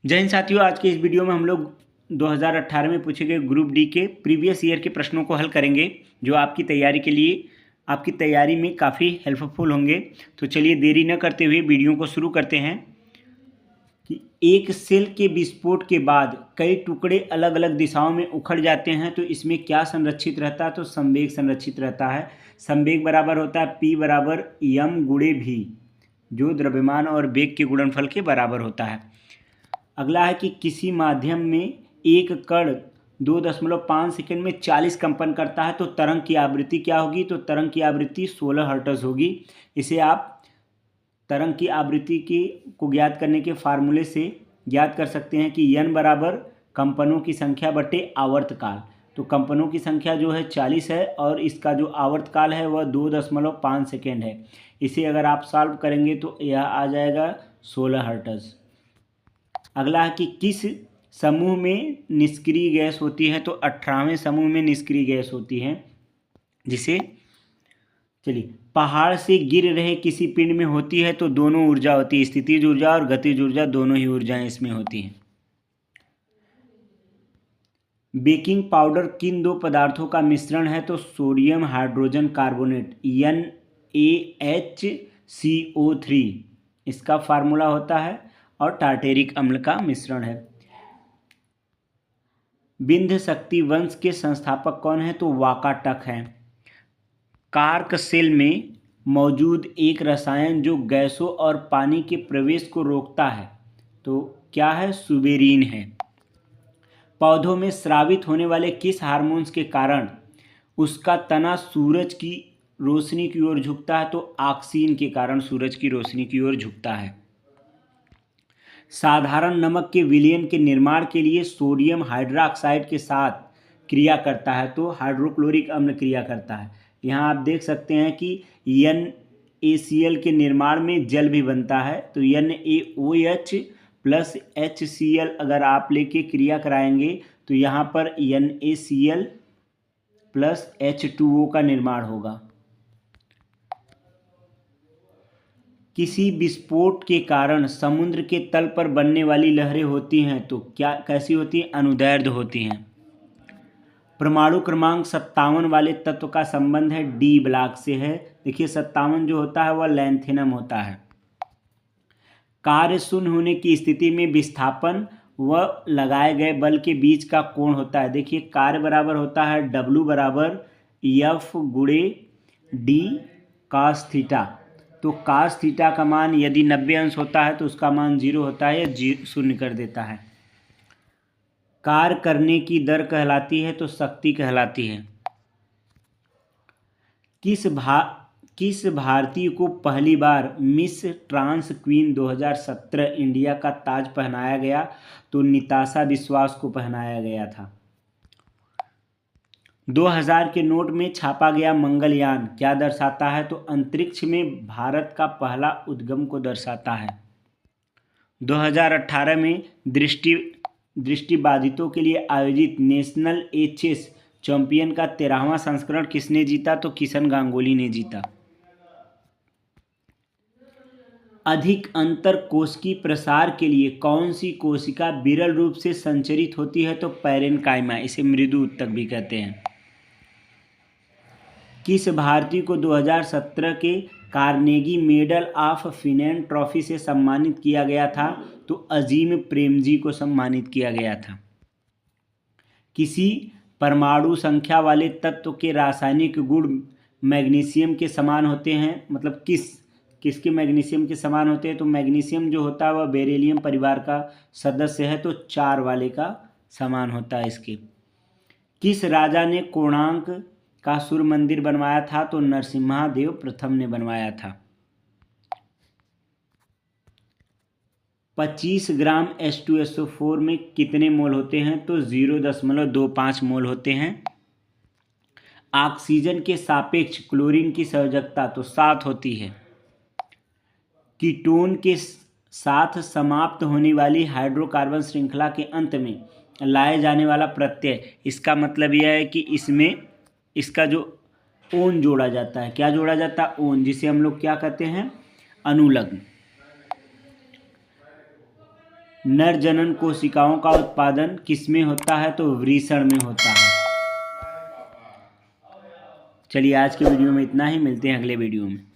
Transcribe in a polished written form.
जय हिंद साथियों, आज के इस वीडियो में हम लोग 2018 में पूछे गए ग्रुप डी के प्रीवियस ईयर के प्रश्नों को हल करेंगे, जो आपकी तैयारी के लिए आपकी तैयारी में काफ़ी हेल्पफुल होंगे। तो चलिए देरी न करते हुए वीडियो को शुरू करते हैं। कि एक सेल के विस्फोट के बाद कई टुकड़े अलग अलग दिशाओं में उखड़ जाते हैं, तो इसमें क्या संरक्षित रहता है? तो संवेग संरक्षित रहता है। संवेग बराबर होता है P बराबर m गुणे v, जो द्रव्यमान और वेग के गुणनफल के बराबर होता है। अगला है कि किसी माध्यम में एक कण 2.5 सेकंड में 40 कंपन करता है, तो तरंग की आवृत्ति क्या होगी? तो तरंग की आवृत्ति 16 हर्ट्ज होगी। इसे आप तरंग की आवृत्ति को ज्ञात करने के फार्मूले से ज्ञात कर सकते हैं कि n बराबर कंपनों की संख्या बटे आवर्तकाल। तो कंपनों की संख्या जो है 40 है और इसका जो आवर्तकाल है वह 2.5 सेकेंड है। इसे अगर आप सॉल्व करेंगे तो यह आ जाएगा 16 हर्ट्ज। अगला है कि किस समूह में निष्क्रिय गैस होती है? तो 18वें समूह में निष्क्रिय गैस होती है, जिसे चलिए पहाड़ से गिर रहे किसी पिंड में होती है, तो दोनों ऊर्जा होती है, स्थितिज ऊर्जा और गतिज ऊर्जा, दोनों ही ऊर्जाएं इसमें होती हैं। बेकिंग पाउडर किन दो पदार्थों का मिश्रण है? तो सोडियम हाइड्रोजन कार्बोनेट NaHCO3 इसका फार्मूला होता है, और टार्टेरिक अम्ल का मिश्रण है। विंध्य शक्ति वंश के संस्थापक कौन है? तो वाकाटक हैं। कार्क सेल में मौजूद एक रसायन जो गैसों और पानी के प्रवेश को रोकता है, तो क्या है? सुबेरीन है। पौधों में स्रावित होने वाले किस हार्मोन्स के कारण उसका तना सूरज की रोशनी की ओर झुकता है? तो ऑक्सीन के कारण सूरज की रोशनी की ओर झुकता है। साधारण नमक के विलयन के निर्माण के लिए सोडियम हाइड्रोक्साइड के साथ क्रिया करता है, तो हाइड्रोक्लोरिक अम्ल क्रिया करता है। यहाँ आप देख सकते हैं कि NaCl के निर्माण में जल भी बनता है, तो NaOH प्लस HCl अगर आप लेके क्रिया कराएंगे तो यहाँ पर NaCl प्लस H2O का निर्माण होगा। किसी विस्फोट के कारण समुद्र के तल पर बनने वाली लहरें होती हैं, तो क्या कैसी होती हैं? अनुदैर्ध्य होती हैं। परमाणु क्रमांक 57 वाले तत्व का संबंध है D ब्लॉक से है। देखिए 57 जो होता है वह लैंथेनम होता है। कार्य शून्य होने की स्थिति में विस्थापन व लगाए गए बल के बीच का कोण होता है। देखिए कार्य बराबर होता है W बराबर F गुणे D cos थीटा। तो cos थीटा का मान यदि 90 अंश होता है तो उसका मान 0 होता है, या शून्य कर देता है। कार्य करने की दर कहलाती है, तो शक्ति कहलाती है। किस भारतीय को पहली बार मिस ट्रांस क्वीन 2017 इंडिया का ताज पहनाया गया? तो निताशा विश्वास को पहनाया गया था। 2000 के नोट में छापा गया मंगलयान क्या दर्शाता है? तो अंतरिक्ष में भारत का पहला उद्गम को दर्शाता है। 2018 में दृष्टिबाधितों के लिए आयोजित नेशनल चेस चैंपियन का 13वां संस्करण किसने जीता? तो किशन गांगुली ने जीता। अधिक अंतर कोशिकीय प्रसार के लिए कौन सी कोशिका विरल रूप से संचरित होती है? तो पैरेन्काइमा, इसे मृदु ऊतक भी कहते हैं। किस भारतीय को 2017 के कार्नेगी मेडल ऑफ फिनैन ट्रॉफी से सम्मानित किया गया था? तो अजीम प्रेमजी को सम्मानित किया गया था। किसी परमाणु संख्या वाले तत्व के रासायनिक गुण मैग्नीशियम के समान होते हैं? मतलब किसके मैग्नीशियम के समान होते हैं? तो मैग्नीशियम जो होता है वह बेरिलियम परिवार का सदस्य है, तो 4 वाले का समान होता है इसके। किस राजा ने कोणार्क का सूर्य मंदिर बनवाया था? तो नरसिम्हा देव प्रथम ने बनवाया था। 25 ग्राम H2SO4 में कितने मोल होते हैं? तो 0.25 मोल होते हैं। ऑक्सीजन के सापेक्ष क्लोरीन की संयोजकता तो 7 होती है। कीटोन के साथ समाप्त होने वाली हाइड्रोकार्बन श्रृंखला के अंत में लाए जाने वाला प्रत्यय, इसका मतलब यह है कि इसमें इसका जो ओन जोड़ा जाता है, क्या जोड़ा जाता है? ओन, जिसे हम लोग क्या कहते हैं? अनुलग्न। नर जनन कोशिकाओं का उत्पादन किस में होता है? तो वृषण में होता है। चलिए आज के वीडियो में इतना ही, मिलते हैं अगले वीडियो में।